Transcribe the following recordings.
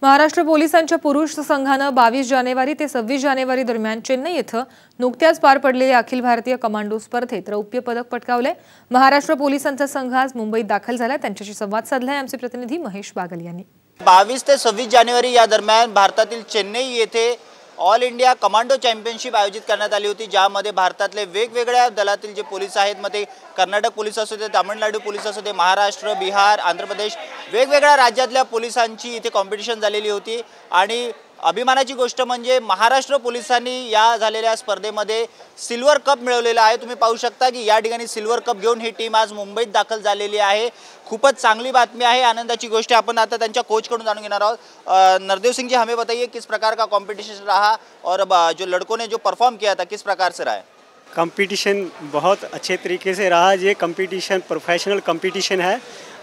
महाराष्ट्र पोलिसांच्या पुरुष संघानं 22 जानेवारी ते 26 जानेवारी दरम्यान चेन्नई येथे नुकत्याच पार पडलेल्या अखिल भारतीय कमांडो स्पर्धेत रौप्य पदक पटकावले। महाराष्ट्र पोलिसांचा संघ आज मुंबईत दाखल झाला। त्यांच्याशी संवाद साधलाय आमचे प्रतिनिधी महेश बागल यांनी। 22 ते 26 जानेवारी या दरम्यान भारतातील चेन्नई येथे ऑल इंडिया कमांडो चॅम्पियनशिप आयोजित करण्यात आली होती, ज्यामध्ये भारतातले वेगवेगळ्या दलातील जे पोलीस आहेत, मग ते कर्नाटक पोलीस असू दे, तामिळनाडू पोलीस असू दे, महाराष्ट्र, बिहार, आंध्र प्रदेश, वेगवेगळ्या राज्यातल्या पोलिसांची इथे कॉम्पिटिशन झालेली होती। आणि अभिमानाची गोष्ट म्हणजे महाराष्ट्र पोलिसांनी या झालेल्या स्पर्धेमध्ये सिल्वर कप मिळवलेला आहे। तुम्ही पाहू शकता की या ठिकाणी सिल्वर कप घेऊन ही टीम आज मुंबईत दाखल झालेली आहे। खूपच चांगली बातमी आहे, आनंदाची गोष्ट। आपण आता त्यांच्या कोच कडून जाणून घेणार आहोत। नरदेव सिंह जी, हमें बताइए किस प्रकार का कंपटीशन रहा और जो लड़कों ने जो परफॉर्म किया था किस प्रकार से रहा है? कंपटीशन बहुत अच्छे तरीके से रहा। ये कंपटीशन प्रोफेशनल कंपटीशन है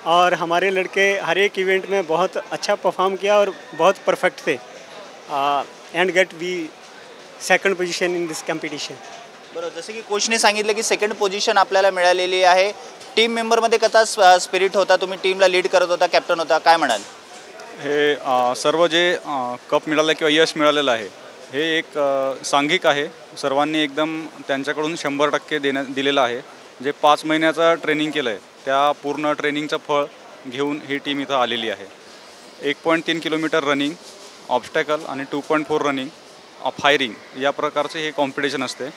और हमारे लड़के हर एक इवेंट में बहुत अच्छा परफॉर्म किया और बहुत परफेक्ट थे and get we second position in this competition. बरोबर, जसे की कोचने सांगितलं की सेकंड पोजीशन आपल्याला मिळालेली आहे। टीम मेंबरमध्ये कसा स्पिरिट होता? तुम्ही टीमला लीड करत होता, कॅप्टन होता, काय म्हणाल? हे सर्व जे कप मिळालं किंवा यश मिळालेलं आहे हे एक सांघिक आहे। सर्वांनी एकदम त्यांच्याकडून 100% दिलेलं आहे। जे 5 महिन्याचा ट्रेनिंग केलं आहे त्या पूर्ण ट्रेनिंगचं फळ घेऊन ही टीम इथं आलेली आहे। 1.3 किलोमीटर रनिंग, ऑब्स्टॅकल आणि 2.4 रनिंग, फायरिंग या प्रकारचे हे कॉम्पिटिशन असते।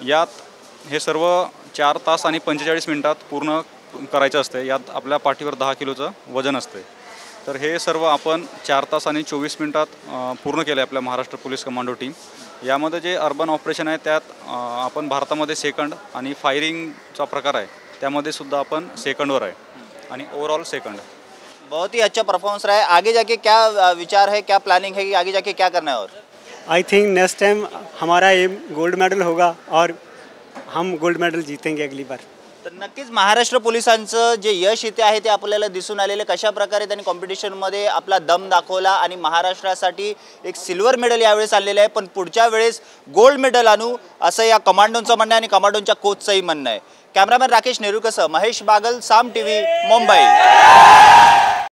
यात हे सर्व 4 तास आणि 45 मिनिटात पूर्ण करायचं असते। यात आपल्या पाठीवर 10 किलोचं वजन असते। तर हे सर्व आपण 4 तास आणि 24 मिनिटात पूर्ण केलं आहे आपल्या महाराष्ट्र पोलीस कमांडो टीम। यामध्ये जे अर्बन ऑपरेशन आहे त्यात आपण भारतामध्ये सेकंड आणि फायरिंगचा प्रकार आहे त्यामध्ये सुद्धा आपण सेकंडवर आहे आणि ओवरऑल सेकंड। बहुत ही अच्छा परफॉर्मेंस रहा है। आगे जाके क्या विचार है, क्या प्लानिंग है कि आगे जाके क्या करना है? और आई थिंक नेक्स्ट टाइम हमारा एम गोल्ड मेडल होगा और हम गोल्ड मेडल जीतेंगे अगली बार। तर नक्कीच महाराष्ट्र पोलिसांचं जे यश इथे आहे ते आपल्याला दिसून आलेले। कशा प्रकारे त्यांनी कॉम्पिटिशनमध्ये आपला दम दाखवला आणि महाराष्ट्रासाठी एक सिल्वर मेडल यावेळेस आलेलं आहे। पण पुढच्या वेळेस गोल्ड मेडल आणू असं या कमांडोंचं म्हणणं आहे आणि कमांडोंच्या कोचचंही म्हणणं आहे। कॅमेरामॅन राकेश नेरुरकसह महेश बागल, साम टीव्ही, मुंबई।